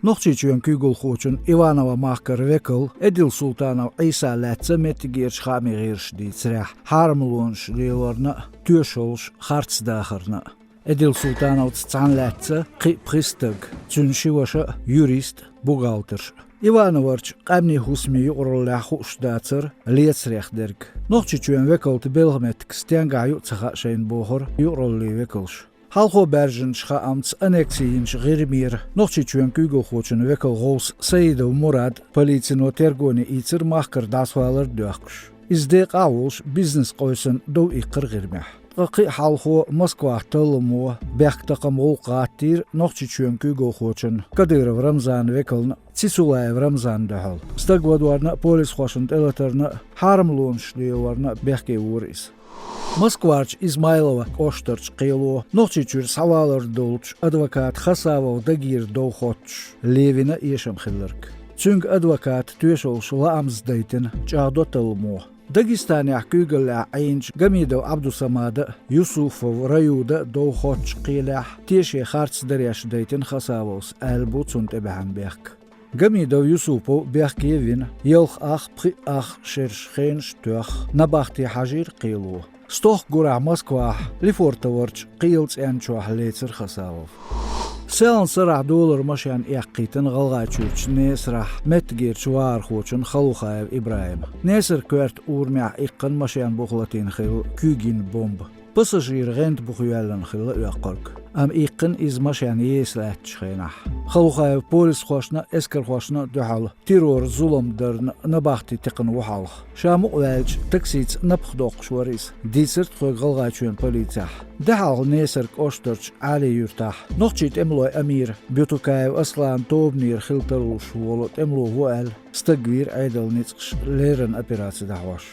Noqçiçüyen kügülxuçun Ivanova mahkar vekil Edil Sultanov İsa Latsa metigirç xamigirç ditsrah harmlunş liyorna tüşolş hartsdahırna. Edil Sultanov tsan Latsa qipristig çünşivaşa jurist buğalter. Ivanovarç qamni husmi yuqrullahu ushdatsır lietsrexderg. Noqçiçüyen vekilti belgmetik stengayu tsaha şeyin bohur yuqrulli vekilş. Halko berjin şha amts aneksiyinç girmir. Noqçiçüyen kügülxuçun vekil Ghols Saidov Murad policino tergoni itsir mahkar dasvalar döqş. İzdeq avulş biznes qoysun do iqir girmeh. Qi halxo Moskva tılımı bəxtaqam olqattir noqçiçüyen kügülxuçun Kadyrov Ramzan vekilni Tsisulayev Ramzan dahal. Stagvadvarna polis xoşun elatarna harmlunşliyorna bəxke vuris. Moskvarç İzmailova Oshtarch qiylo noqçiçür savalar dolç advokat Khasavov dagir dovxotç Levina yeşam xilirk. Çünk advokat tüşolş laamzdaytin çağdotılmo. Dagistani kügüllä aynç Gamidov Abdusamada Yusufov rayuda dovxotç qilah teşe hartsdaryaşdaytin Khasavos albuçunt ebahan bəxk. Gamidov Yusupov bəxkevin yelx ax pri ax şerşxenş tüx nabaqti hajir qiylo. Stoch gura Moskva Lifortovarch qiyılç ençuah leçir Khasavov. Selen sırah dolar maşyan eqqitin gılgaçurç nesrah metgirç varxuçun Khalukhayev İbrahim. Nesir kvert urmya iqqin maşyan buqlatin xil kügin bomb. Pasajir gent buqyallan xil uaqark. Am iqqin iz maşyan yeslat çxenah. Khalukhayev polis xoşna esker xoşna duhal. Terror zulumdarn nabaqti tiqin wuhal. Şamu welch taksits napxdoq şwaris. Disirt gılgaçun politsiya. Dahal nesirk Oshtarch Ali yurtah. Noqçit emloy Amir Butukayev Aslan Tobnir xiltarush volot emlo vual stagvir aydalnitsq leren operatsiya dahwash.